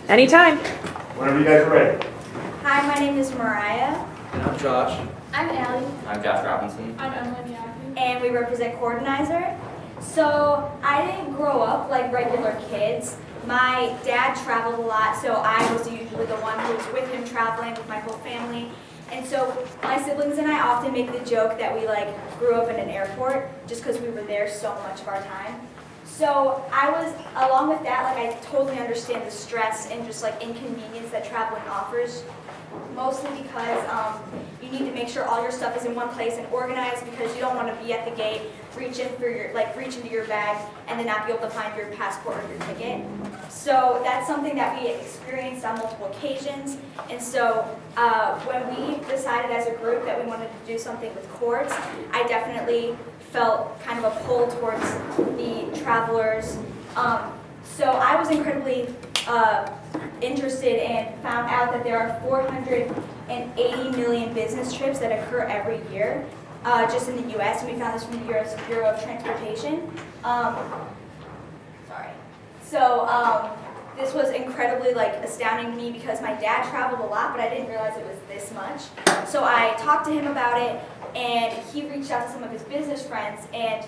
Anytime. Whenever you guys are ready. Hi, my name is Mariah, And I'm Josh. I'm Allie, I'm Josh Robinson. I'm Emily Yaku. and we represent Cordinizar. So I didn't grow up like regular kids. My dad traveled a lot, so I was usually the one who was with him traveling with my whole family. And so my siblings and I often make the joke that we like grew up in an airport just because we were there so much of our time. So I was, along with that, like I totally understand the stress and just like inconvenience that traveling offers. Mostly because you need to make sure all your stuff is in one place and organized because you don't want to be at the gate, reach into your bag and then not be able to find your passport or your ticket. So that's something that we experienced on multiple occasions. And so when we decided as a group that we wanted to do something with cords, I definitely felt kind of a pull towards the travelers. So I was incredibly interested and found out that there are 480 million business trips that occur every year just in the U.S. And we found this from the U.S. Bureau of Transportation. So this was incredibly astounding to me because my dad traveled a lot, but I didn't realize it was this much. So I talked to him about it, and he reached out to some of his business friends and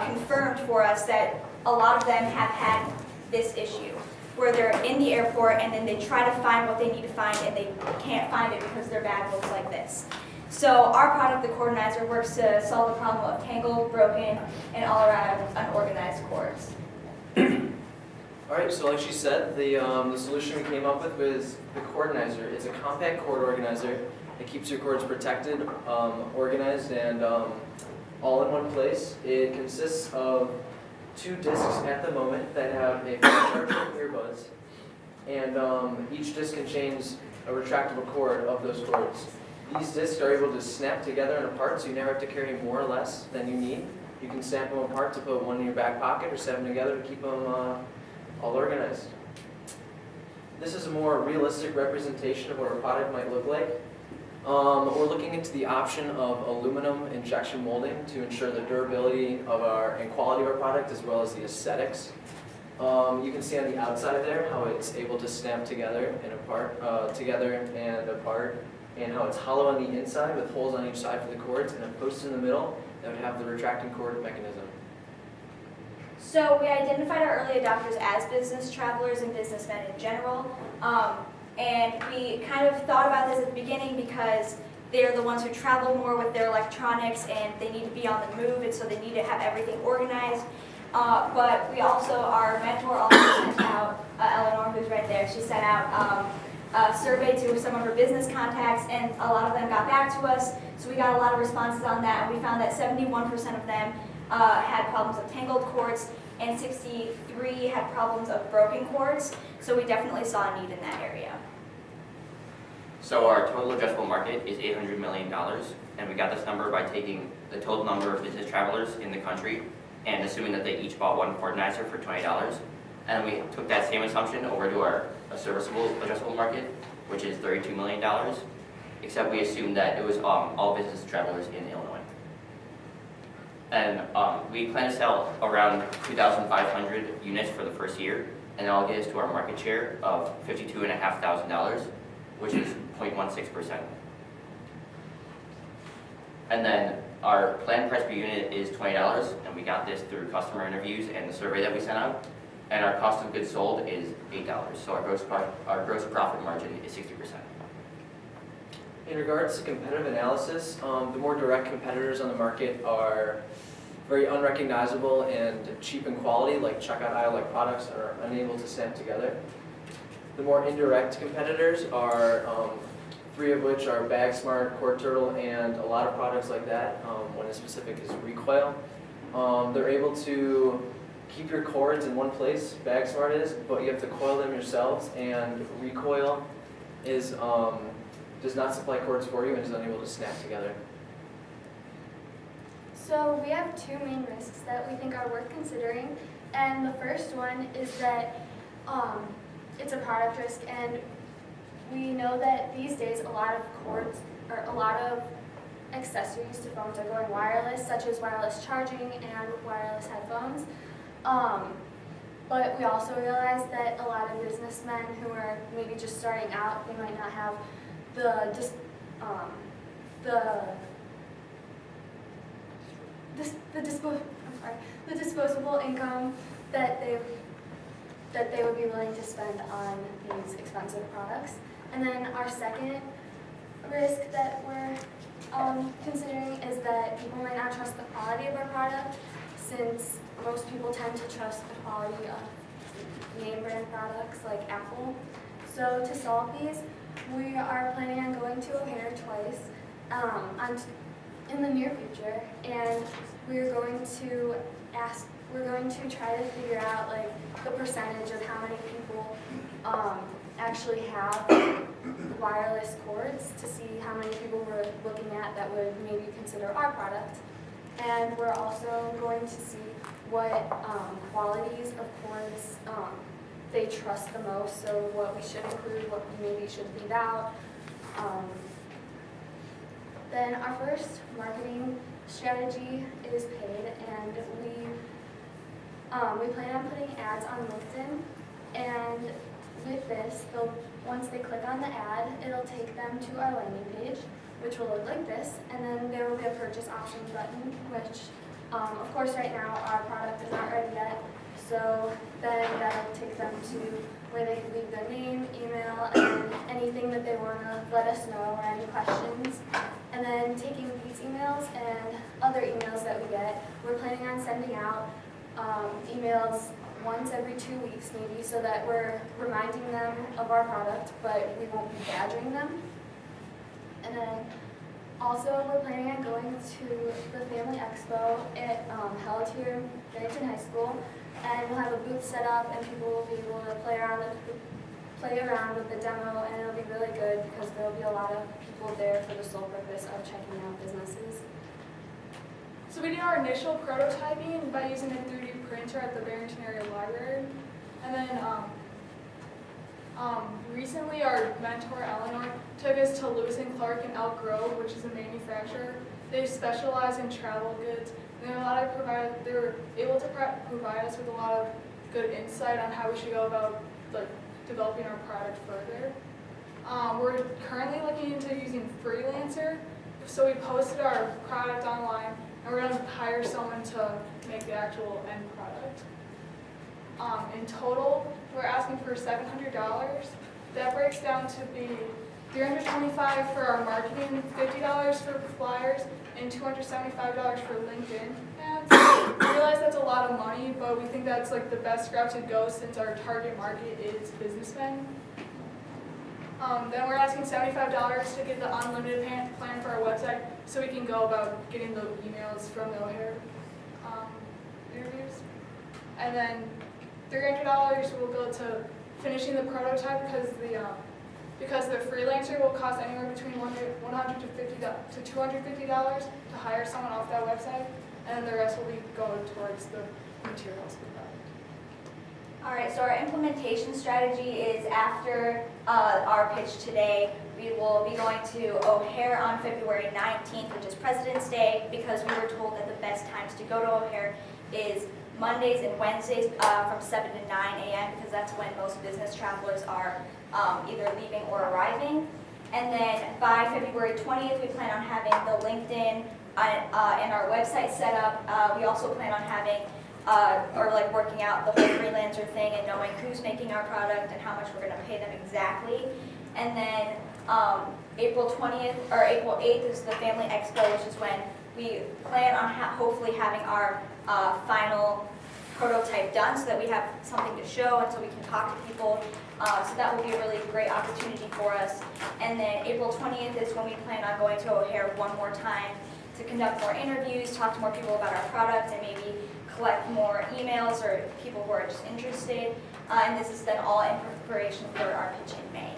confirmed for us that a lot of them have had this issue, where they're in the airport and then they try to find what they need to find and they can't find it because their bag looks like this. So our product, the Cordinizar, works to solve the problem of tangled, broken, and all around unorganized cords. Alright, so like she said, the solution we came up with was the Cordinizar. It's a compact cord organizer. It keeps your cords protected, organized, and all in one place. It consists of 2 discs at the moment that have a chargeable earbuds, and each disc contains a retractable cord of those cords. These discs are able to snap together and apart, so you never have to carry more or less than you need. You can snap them apart to put one in your back pocket or snap them together to keep them all organized. This is a more realistic representation of what our product might look like. We're looking into the option of aluminum injection molding to ensure the durability of and quality of our product as well as the aesthetics. You can see on the outside there how it's able to snap together and apart, and how it's hollow on the inside with holes on each side for the cords and a post in the middle that would have the retracting cord mechanism. So we identified our early adopters as business travelers and businessmen in general. And we kind of thought about this at the beginning because they're the ones who travel more with their electronics and they need to be on the move, and so they need to have everything organized. But we also, our mentor also sent out, Eleanor, who's right there, she sent out a survey to some of her business contacts, and a lot of them got back to us. So we got a lot of responses on that, and we found that 71% of them had problems of tangled cords, and 63 had problems of broken cords. So we definitely saw a need in that area. So our total addressable market is $800 million, and we got this number by taking the total number of business travelers in the country and assuming that they each bought one Cordinizar for $20. And we took that same assumption over to our serviceable addressable market, which is $32 million, except we assumed that it was all business travelers in Illinois. And we plan to sell around 2,500 units for the first year, and that'll get us to our market share of $52,500, which is 0.16%. And then our planned price per unit is $20, and we got this through customer interviews and the survey that we sent out. And our cost of goods sold is $8, so our gross profit margin is 60%. In regards to competitive analysis, the more direct competitors on the market are very unrecognizable and cheap in quality, like checkout aisle-like products that are unable to snap together. The more indirect competitors are 3 of which are BagSmart, Cord Turtle, and a lot of products like that. One in specific is Recoil. They're able to keep your cords in one place, BagSmart is, but you have to coil them yourselves, and Recoil is does not supply cords for you and is unable to snap together. So we have 2 main risks that we think are worth considering, and the first one is that it's a product risk, and we know that these days a lot of cords or a lot of accessories to phones are going wireless, such as wireless charging and wireless headphones. But we also realize that a lot of businessmen who are maybe just starting out, they might not have the disposable income that they would be willing to spend on these expensive products. And then our second risk that we're considering is that people might not trust the quality of our product, since most people tend to trust the quality of name brand products like Apple. So to solve these, we are planning on going to O'Hare twice in the near future, and we're going to try to figure out like the percentage of how many people actually have wireless cords, to see how many people we're looking at that would maybe consider our product. And we're also going to see what qualities of cords they trust the most, so what we should include, what we maybe should leave out. Then our first marketing strategy is paid, and we plan on putting ads on LinkedIn. And with this, once they click on the ad, it'll take them to our landing page, which will look like this, and then there will be a purchase option button, which, of course, right now our product is not ready yet, so then that'll take them to where they can leave their name, email, and anything that they want to let us know, or any questions. And then taking these emails and other emails that we get, we're planning on sending out emails once every 2 weeks maybe, so that we're reminding them of our product, but we won't be badgering them. And then also we're planning on going to the Family Expo held here in Barrington High School, and we'll have a booth set up, and people will be able to play around with the demo, and it'll be really good because there'll be a lot of people there for the sole purpose of checking out businesses. So we did our initial prototyping by using a 3D printer at the Barrington Area Library. And then recently our mentor, Eleanor, took us to Lewis & Clark in Elk Grove, which is a manufacturer. They specialize in travel goods. And they were able to provide us with a lot of good insight on how we should go about developing our product further. We're currently looking into using Freelancer. So we posted our product online, and we're going to hire someone to make the actual end product. In total, we're asking for $700. That breaks down to be $325 for our marketing, $50 for flyers, and $275 for LinkedIn ads. We realize that's a lot of money, but we think that's the best route to go since our target market is businessmen. Then we're asking $75 to get the unlimited plan for our website, so we can go about getting the emails from the O'Hare interviews. And then $300 will go to finishing the prototype, because the freelancer will cost anywhere between $150 to $250 to hire someone off that website, and then the rest will be going towards the materials for that. All right, so our implementation strategy is after our pitch today. We will be going to O'Hare on February 19th, which is President's Day, because we were told that the best times to go to O'Hare is Mondays and Wednesdays from 7 to 9 a.m. because that's when most business travelers are either leaving or arriving. And then by February 20th, we plan on having the LinkedIn and our website set up. We also plan on having working out the whole freelancer thing and knowing who's making our product and how much we're going to pay them exactly. And then April 20th or April 8th is the Family Expo, which is when we plan on hopefully having our final prototype done, so that we have something to show and so we can talk to people. So that will be a really great opportunity for us. And then April 20th is when we plan on going to O'Hare one more time to conduct more interviews, talk to more people about our product, and maybe collect more emails or people who are just interested. And this is then all in preparation for our pitch in May.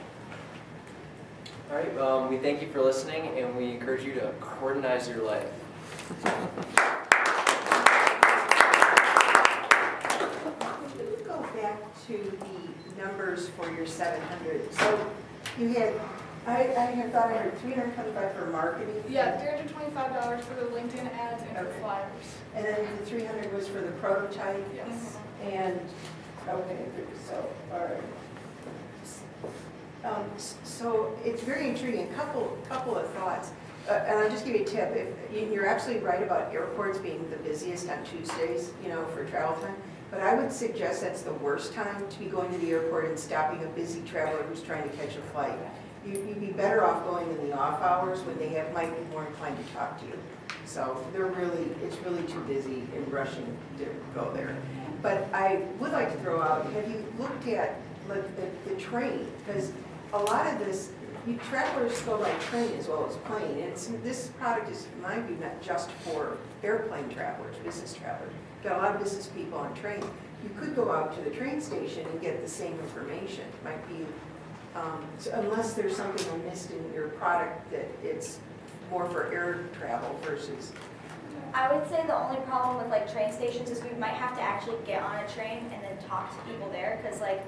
All right, we thank you for listening, and we encourage you to Cordinize your life. Can we go back to the numbers for your 700? So you had, I had thought I heard 325 for marketing. Yeah, $325 for the LinkedIn ads and for flyers. And then the 300 was for the prototype. Yes. And Okay, so, all right. So it's very intriguing. Couple of thoughts. And I'll just give you a tip. You're absolutely right about airports being the busiest on Tuesdays, for travel time. But I would suggest that's the worst time to be going to the airport and stopping a busy traveler who's trying to catch a flight. You'd be better off going in the off hours when they might be more inclined to talk to you. So it's really too busy and rushing to go there. But I would like to throw out, have you looked at the train? Because a lot of this, travelers go by train as well as plane. And this product is, in my view, not just for airplane travelers, business travelers. Got a lot of business people on train. You could go out to the train station and get the same information. It might be, unless there's something I missed in your product that it's more for air travel versus. I would say the only problem with like train stations is we might have to actually get on a train and then talk to people there, because like,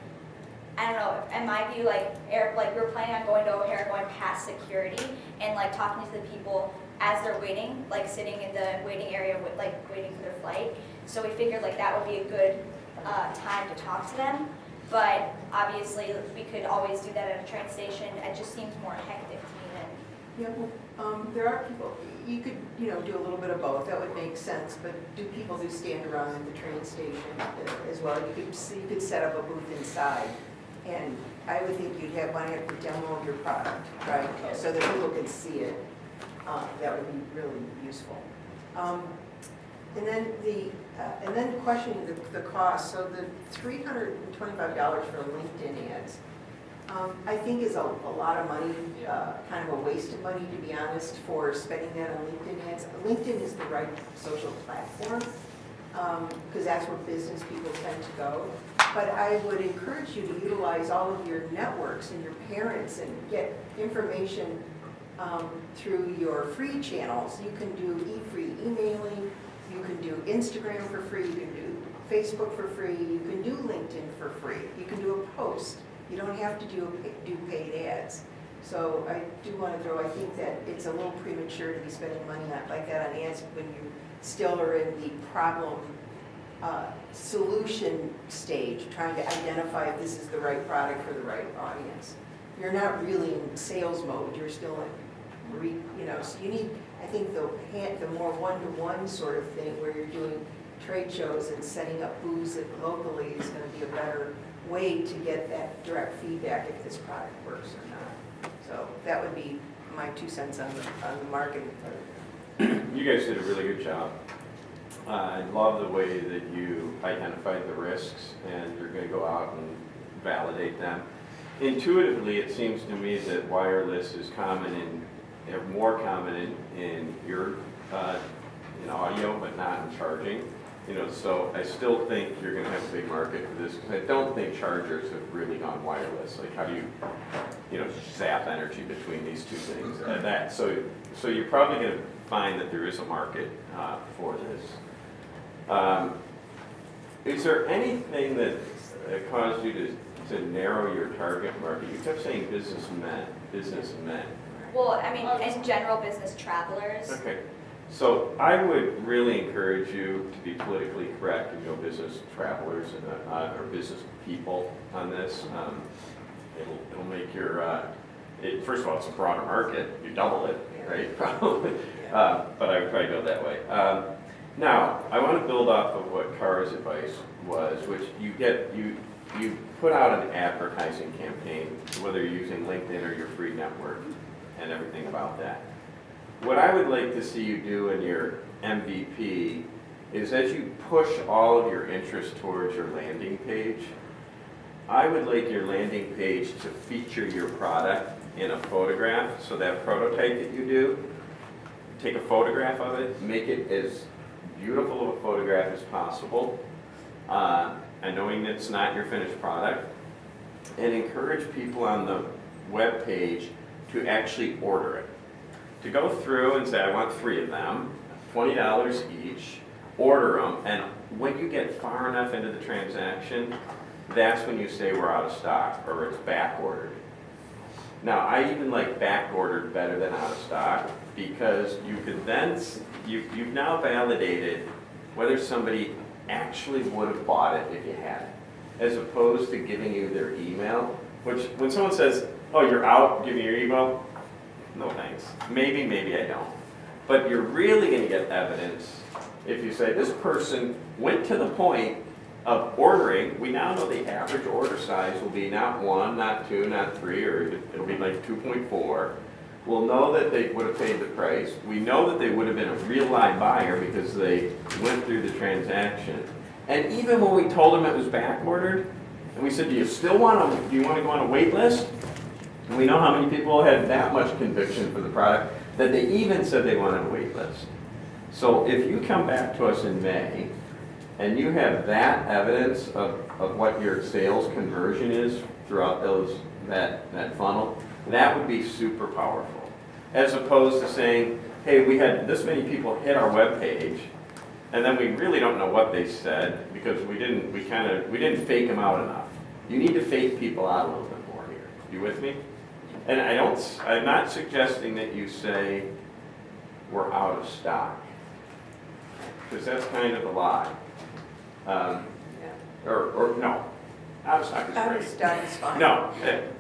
I don't know, in my view, we're planning on going to O'Hare, going past security and like talking to the people as they're waiting, like sitting in the waiting area with waiting for their flight. So we figured like that would be a good time to talk to them. But obviously we could always do that at a train station. It just seems more hectic to me than. Yeah, well, there are people, you could, do a little bit of both, that would make sense, but people do stand around at the train station as well. You could set up a booth inside, and I would think you'd want to have the demo of your product, right? So that people can see it. That would be really useful. And then questioning the cost. So the $325 for LinkedIn ads, I think is a lot of money, kind of a waste of money, to be honest, for spending that on LinkedIn ads. LinkedIn is the right social platform, because that's where business people tend to go. But I would encourage you to utilize all of your networks and your parents and get information through your free channels. You can do free emailing, you can do Instagram for free, you can do Facebook for free, you can do LinkedIn for free, you can do a post. You don't have to do paid ads. So I do want to throw, I think that it's a little premature to be spending money like that on ads when you still are in the problem solution stage, trying to identify if this is the right product for the right audience. You're not really in sales mode, you're still in, so you need, I think the more one-to-one sort of thing where you're doing trade shows and setting up booths locally is going to be a better way to get that direct feedback if this product works or not. So that would be my 2 cents on the marketing part. You guys did a really good job. I love the way that you identified the risks and you're going to go out and validate them. Intuitively, it seems to me that wireless is more common in your audio, but not in charging. So I still think you're going to have a big market for this, because I don't think chargers have really gone wireless. Like, how do you, zap energy between these two things? So you're probably going to find that there is a market for this. Is there anything that caused you to narrow your target market? You kept saying businessmen. Well, I mean, in general, business travelers. Okay. So I would really encourage you to be politically correct and go business travelers or business people on this. It'll make your, first of all, it's a broader market. You double it, right? Probably. But I would probably go that way. Now, I want to build off of what Kara's advice was, which you put out an advertising campaign, whether you're using LinkedIn or your free network and everything about that. What I would like to see you do in your MVP is, as you push all of your interest towards your landing page, I would like your landing page to feature your product in a photograph. So that prototype that you do, take a photograph of it, make it as beautiful of a photograph as possible, and knowing that it's not your finished product, and encourage people on the web page to actually order it. To go through and say, I want 3 of them, $20 each, order them, and when you get far enough into the transaction, that's when you say we're out of stock or it's back ordered. Now, I even like back ordered better than out of stock, because you could then, you've now validated whether somebody actually would have bought it if you had it. as opposed to giving you their email, which when someone says, oh, you're out, give me your email, no thanks. Maybe, maybe I don't. But you're really gonna get evidence if you say, this person went to the point of ordering. We now know the average order size will be not 1, not 2, not 3, or it'll be like 2.4. We'll know that they would have paid the price. We know that they would have been a real live buyer because they went through the transaction. And even when we told them it was back ordered, and we said, do you want to go on a wait list? And we know how many people had that much conviction for the product that they even said they wanted a wait list. So if you come back to us in May and you have that evidence of what your sales conversion is throughout that funnel, that would be super powerful. As opposed to saying, hey, we had this many people hit our webpage, and then we really don't know what they said because we didn't fake them out enough. You need to fake people out a little bit more here. You with me? And I'm not suggesting that you say we're out of stock, because that's kind of a lie. Or no, out of stock is Out great. of stock is fine. No,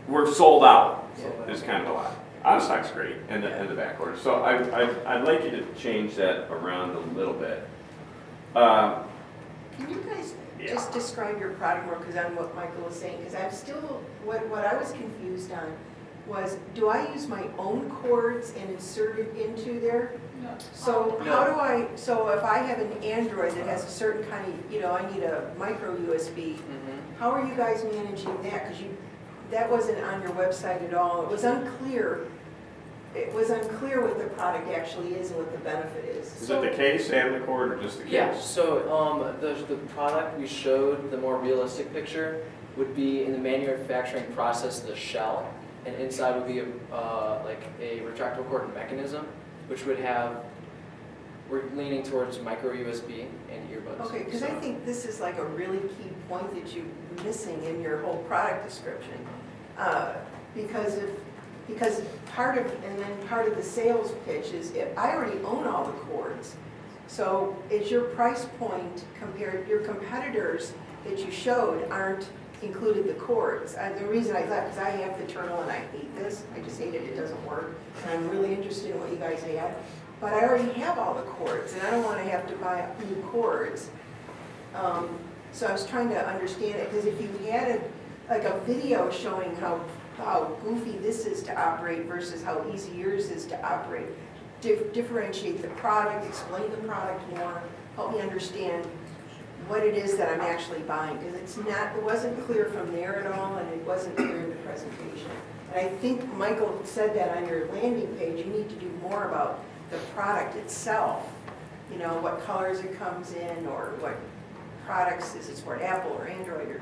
we're sold out is kind of a lie. Out of stock's great in the back order. So I'd like you to change that around a little bit. Can you guys Yeah. just describe your product more, because on what Michael was saying, because I'm still, what I was confused on was, do I use my own cords and insert it into there? No. So No. how do so if I have an Android that has a certain kind of, I need a micro USB, how are you guys managing that? Because that wasn't on your website at all. It was unclear. It was unclear what the product actually is and what the benefit is. Is it the case and the cord, or just the case? Yeah, so the product we showed, the more realistic picture, would be in the manufacturing process, the shell, and inside would be like a retractable cord mechanism, which would have, we're leaning towards micro USB and earbuds. Okay, because I So- think this is like a really key point that you're missing in your whole product description. Because part of the sales pitch is, I already own all the cords. So is your price point compared, your competitors that you showed aren't included the cords. The reason I thought, because I have the Turtle and I hate this, I just hate it, it doesn't work. And I'm really interested in what you guys have. But I already have all the cords and I don't want to have to buy new cords. So I was trying to understand it, because if you had like a video showing how goofy this is to operate versus how easy yours is to operate, differentiate the product, explain the product more, help me understand what it is that I'm actually buying, because it wasn't clear from there at all, and it wasn't clear in the presentation. And I think Michael said that on your landing page, you need to do more about the product itself. What colors it comes in, or what products, is it for Apple or Android, or,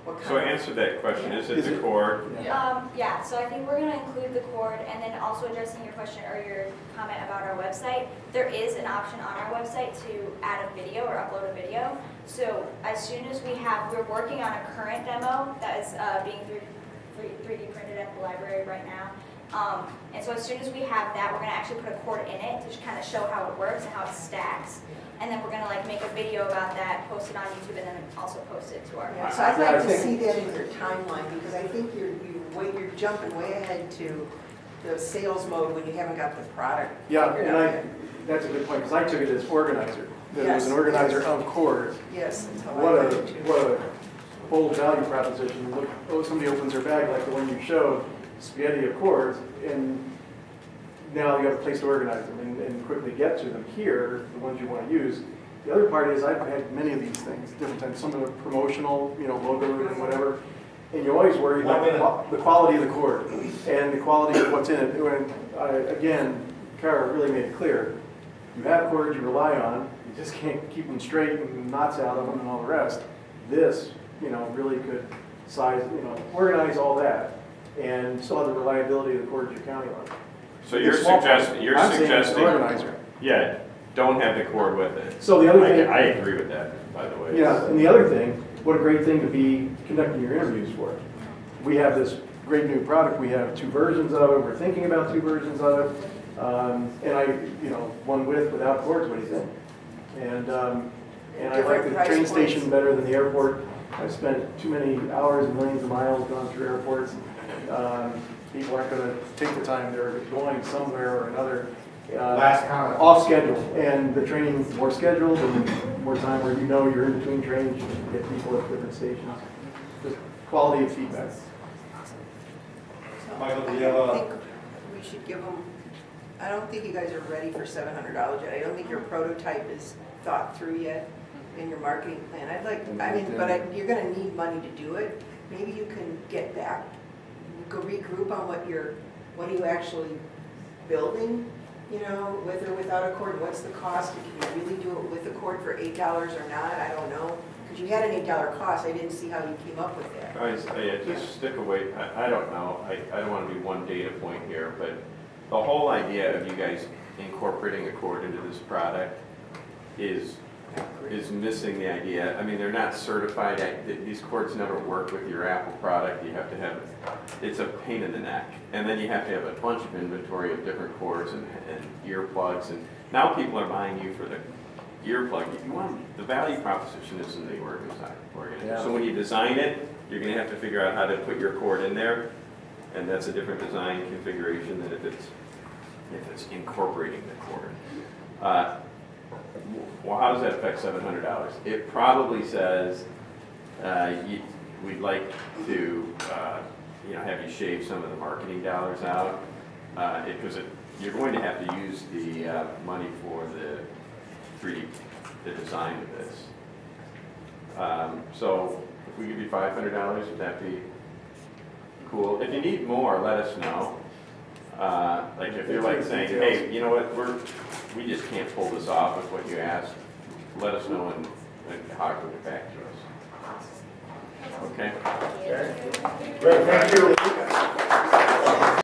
what kind So of. answer that question, is it the cord? Yeah, so I think we're gonna include the cord, and then also addressing your question or your comment about our website, there is an option on our website to add a video or upload a video. So as soon as we're working on a current demo that is being 3D printed at the library right now. And so as soon as we have that, we're gonna actually put a cord in it to kind of show how it works and how it stacks. And then we're gonna make a video about that, post it on YouTube, and then also post it to our. Yeah, so I'd like to see that in your timeline, because I think you're jumping way ahead to the sales mode when you haven't got the product Yeah, figured and out yet. that's a good point, because I took it as organizer. That it was Yes. an organizer of cords. Yes, that's how I What read it too. what a bold value proposition. Look, somebody opens their bag like the one you showed, spaghetti of cords, and now you have a place to organize them and quickly get to them. Here, the ones you want to use. The other part is I've had many of these things, different times, some of the promotional, logos and whatever, and you always worry about the quality of the cord and the quality of what's in it. When again, Kara really made it clear, you have cords you rely on, you just can't keep them straight and knots out of them and all the rest. This, really could organize all that and still have the reliability of the cords you're counting on. So you're It's small. suggesting, I'm saying it's an organizer. yeah, don't have the cord with it. So the other thing, I agree with that, by the way. yeah, and the other thing, what a great thing to be conducting your interviews for. We have this great new product. We have 2 versions of it. We're thinking about 2 versions of it. One with, without cords. What do you think? And I like Different the price train points. station better than the airport. I've spent too many hours and millions of miles going through airports. People aren't gonna take the time, they're going somewhere or another. Last comment. Off schedule, and the training's more scheduled and more time where you know you're in between trains, you can get people at different stations. Just quality of feedback. Michael, do you I have don't a, think we should give them, I don't think you guys are ready for $700 yet. I don't think your prototype is thought through yet in your marketing plan. You're gonna need money to do it. Maybe you can get back, go regroup on what are you actually building, you know, with or without a cord, what's the cost? Can you really do it with a cord for $8 or not? I don't know. Because you had an $8 cost, I didn't see how you came up with that. Just stick away, I don't know, I don't want to be one data point here, but the whole idea of you guys incorporating a cord into this product is missing the idea. I mean, they're not certified, these cords never work with your Apple product. You have to have, it's a pain in the neck. And then you have to have a bunch of inventory of different cords and earplugs. And now people are buying you for the earplug. If you want, the value proposition is in the organizer. Yeah. So when you design it, you're gonna have to figure out how to put your cord in there. And that's a different design configuration than if it's incorporating the cord. Well, how does that affect $700? It probably says, we'd like to, have you shave some of the marketing dollars out, because you're going to have to use the money for the design of this. So if we give you $500, would that be cool? If you need more, let us know. Like if you're like saying, hey, you know what, we just can't pull this off with what you asked, let us know and Hawk will get back to us. Okay? great, thank you.